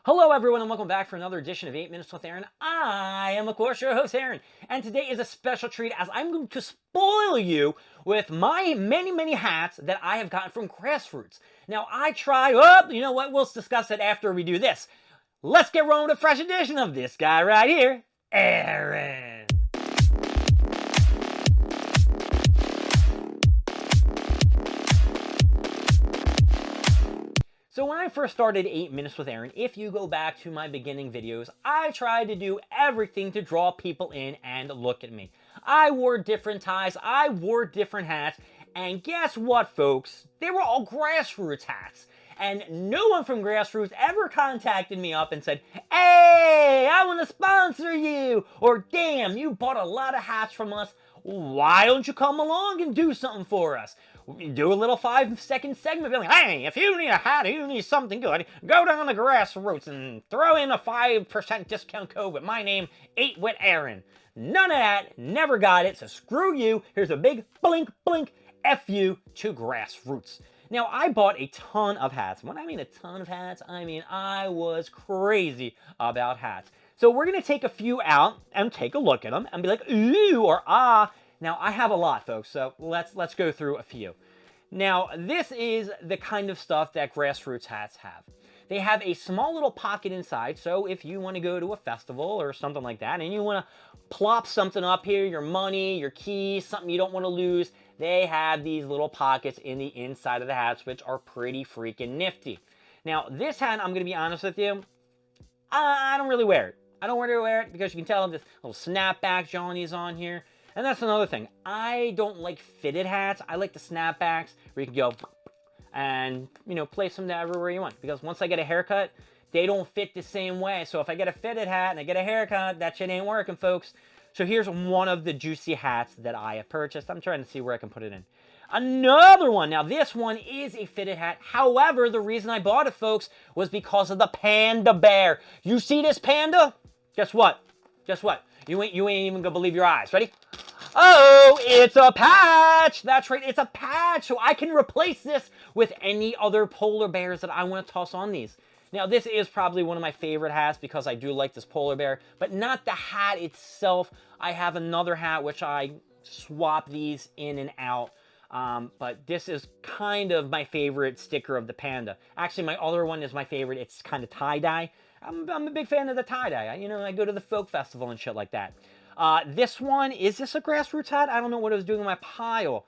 Hello everyone and welcome back for another edition of 8 Minutes with Aaron. I am of course your host Aaron, and today is a special treat as I'm going to spoil you with my many hats that I have gotten from Grassroots. Now you know what, we'll discuss it after we do this. Let's get rolling with a fresh edition of this guy right here, Aaron. So when I first started 8 Minutes with Aaron, if you go back to my beginning videos, I tried to do everything to draw people in and look at me. I wore different ties, I wore different hats, and guess what, folks? They were all Grassroots hats. And no one from Grassroots ever contacted me up and said, "Hey, I want to sponsor you," or "Damn, you bought a lot of hats from us. Why don't you come along and do something for us?" Do a little 5-second segment, be like, "Hey, if you need a hat, you need something good, go down to Grassroots and throw in a 5% discount code with my name, 8 with Aaron." None of that, never got it, so screw you. Here's a big blink, F you to Grassroots. Now, I bought a ton of hats. When I mean a ton of hats, I mean I was crazy about hats. So we're going to take a few out and take a look at them and be like, ooh, or ah. Now, I have a lot, folks, so let's go through a few. Now, this is the kind of stuff that Grassroots hats have. They have a small little pocket inside, so if you want to go to a festival or something like that, and you want to plop something up here, your money, your keys, something you don't want to lose, they have these little pockets in the inside of the hats, which are pretty freaking nifty. Now, this hat, I'm going to be honest with you, I don't really wear it. I don't really wear it because you can tell this little snapback Johnny's on here. And that's another thing. I don't like fitted hats. I like the snapbacks where you can go and, place them everywhere you want. Because once I get a haircut, they don't fit the same way. So if I get a fitted hat and I get a haircut, that shit ain't working, folks. So here's one of the juicy hats that I have purchased. I'm trying to see where I can put it in. Another one. Now, this one is a fitted hat. However, the reason I bought it, folks, was because of the panda bear. You see this panda? Guess what? Guess what? You ain't even gonna believe your eyes. Ready? Oh, it's a patch! That's right, it's a patch! So I can replace this with any other polar bears that I want to toss on these. Now, this is probably one of my favorite hats because I do like this polar bear, but not the hat itself. I have another hat which I swap these in and out. But this is kind of my favorite sticker of the panda. Actually, my other one is my favorite. It's kind of tie-dye. I'm a big fan of the tie-dye. I go to the folk festival and shit like that. This one, is this a Grassroots hat? I don't know what I was doing in my pile.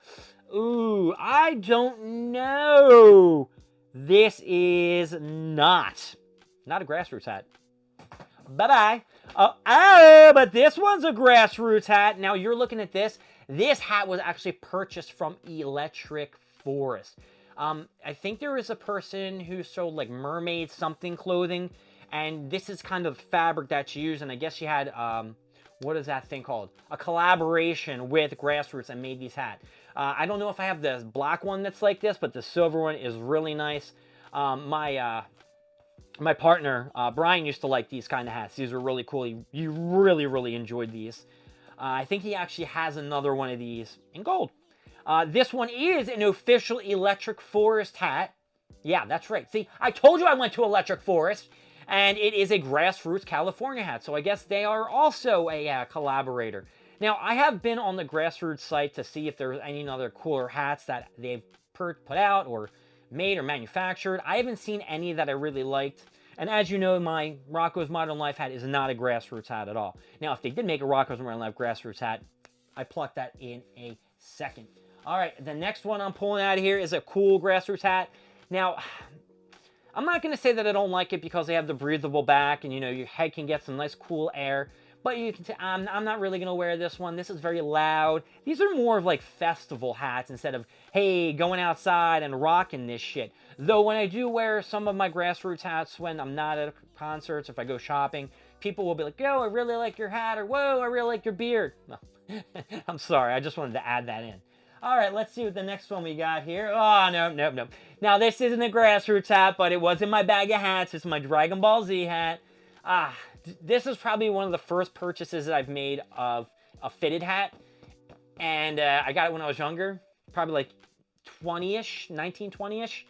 Ooh, I don't know. This is not a Grassroots hat. Bye-bye. But this one's a Grassroots hat. Now, you're looking at this. This hat was actually purchased from Electric Forest. I think there is a person who sold, like, mermaid something clothing, and this is kind of fabric that she used, and I guess she had, what is that thing called? A collaboration with Grassroots and made these hats. I don't know if I have the black one that's like this, but the silver one is really nice. My partner, Brian, used to like these kind of hats. These were really cool. He really enjoyed these. I think he actually has another one of these in gold. This one is an official Electric Forest hat. Yeah, that's right. See, I told you I went to Electric Forest. And it is a Grassroots California hat, so I guess they are also a collaborator. Now, I have been on the Grassroots site to see if there's any other cooler hats that they've put out or made or manufactured. I haven't seen any that I really liked. And as you know, my Rocco's Modern Life hat is not a Grassroots hat at all. Now, if they did make a Rocco's Modern Life Grassroots hat, I plucked that in a second. All right, the next one I'm pulling out of here is a cool Grassroots hat. Now, I'm not going to say that I don't like it because they have the breathable back and, your head can get some nice cool air. But you can I'm not really going to wear this one. This is very loud. These are more of like festival hats instead of, hey, going outside and rocking this shit. Though when I do wear some of my Grassroots hats when I'm not at concerts, if I go shopping, people will be like, yo, I really like your hat, or whoa, I really like your beard. No. I'm sorry, I just wanted to add that in. All right, let's see what the next one we got here. Oh, no. Now, this isn't a Grassroots hat, but it was in my bag of hats. It's my Dragon Ball Z hat. This is probably one of the first purchases that I've made of a fitted hat. And I got it when I was younger, probably like 20-ish, 19, 20-ish.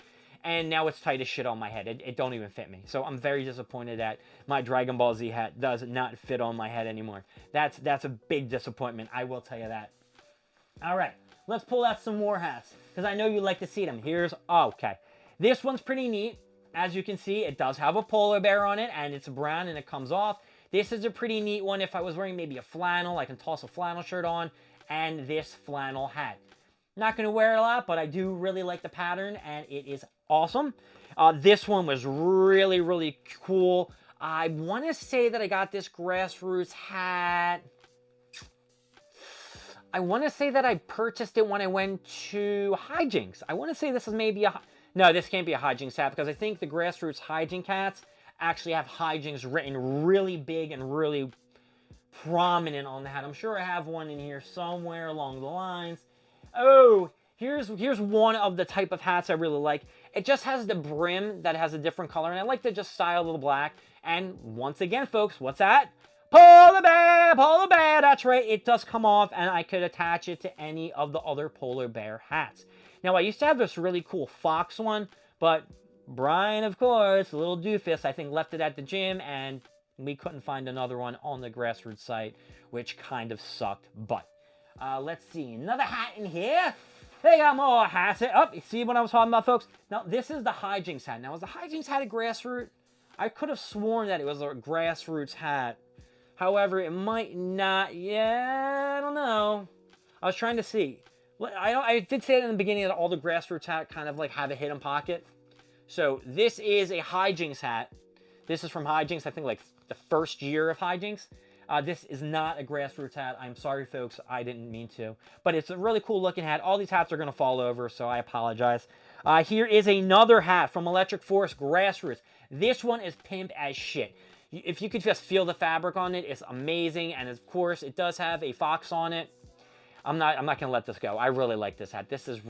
and now it's tight as shit on my head. It don't even fit me. So I'm very disappointed that my Dragon Ball Z hat does not fit on my head anymore. That's a big disappointment, I will tell you that. All right, let's pull out some more hats, because I know you like to see them. Okay. This one's pretty neat. As you can see, it does have a polar bear on it, and it's brown, and it comes off. This is a pretty neat one. If I was wearing maybe a flannel, I can toss a flannel shirt on, and this flannel hat. Not going to wear it a lot, but I do really like the pattern, and it is awesome. This one was really, really cool. I want to say that I got this Grassroots hat. I want to say that I purchased it when I went to Hijinks. I want to say this is maybe a... No, this can't be a Hijinks hat, because I think the Grassroots Hijinks hats actually have Hijinks written really big and really prominent on the hat. I'm sure I have one in here somewhere along the lines. Oh, here's one of the type of hats I really like. It just has the brim that has a different color, and I like to just style the black. And once again, folks, what's that? Polar bear, that's right, it does come off, and I could attach it to any of the other polar bear hats. Now, I used to have this really cool fox one, but Brian, of course, a little doofus, I think left it at the gym, and we couldn't find another one on the Grassroots site, which kind of sucked. But let's see, another hat in here. They got more hats. You see what I was talking about, folks? Now, this is the Hijinks hat. Now, is the Hijinks hat a Grassroots? I could have sworn that it was a Grassroots hat. However, it might not. Yeah, I don't know. I was trying to see. I did say it in the beginning that all the Grassroots hat kind of like have a hidden pocket. So this is a Hijinks hat. This is from Hijinks, I think like the first year of Hijinks. This is not a Grassroots hat. I'm sorry, folks. I didn't mean to. But it's a really cool looking hat. All these hats are going to fall over, so I apologize. Here is another hat from Electric Force Grassroots. This one is pimp as shit. If you could just feel the fabric on it, it's amazing. And of course, it does have a fox on it. I'm not going to let this go. I really like this hat. This is,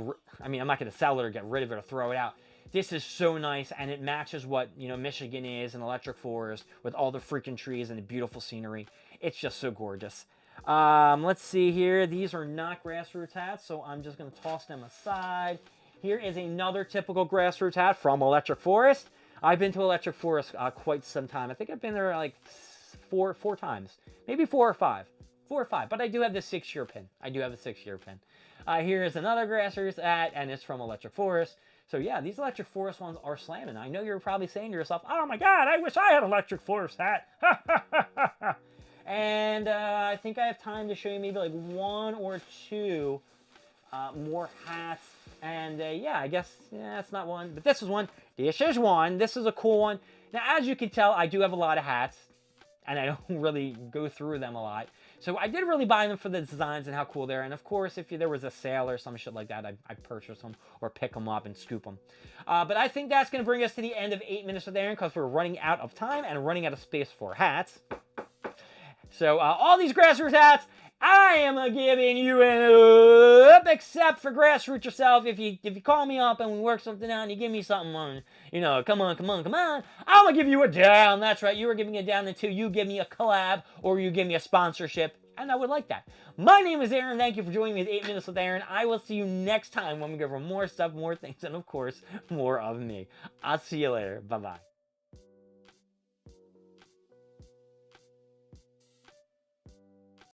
I mean, I'm not going to sell it or get rid of it or throw it out. This is so nice, and it matches what, you know, Michigan is and Electric Forest with all the freaking trees and the beautiful scenery. It's just so gorgeous. Let's see here. These are not Grassroots hats, so I'm just going to toss them aside. Here is another typical Grassroots hat from Electric Forest. I've been to Electric Forest quite some time. I think I've been there like four times. Maybe 4 or 5. 4 or 5, but I do have the 6-year pin. Here is another Grassroots hat, and it's from Electric Forest. So yeah, these Electric Forest ones are slamming. I know you're probably saying to yourself, oh my God, I wish I had an Electric Forest hat. And I think I have time to show you maybe like 1 or 2 more hats. And yeah, I guess, yeah, that's not one, but this is one. This is one. This is a cool one. Now, as you can tell, I do have a lot of hats, and I don't really go through them a lot. So I did really buy them for the designs and how cool they are. And of course, if there was a sale or some shit like that, I'd purchase them or pick them up and scoop them. But I think that's going to bring us to the end of 8 Minutes with Aaron, because we're running out of time and running out of space for hats. So all these Grassroots hats, I am giving you an up, except for Grassroots yourself. If you call me up and we work something out and you give me something on, you know, come on, I'm gonna give you a down. That's right, you were giving a down until you give me a collab or you give me a sponsorship, and I would like that. My name is Aaron. Thank you for joining me at 8 Minutes with Aaron. I will see you next time when we go over more stuff, more things, and of course, more of me. I'll see you later. Bye-bye.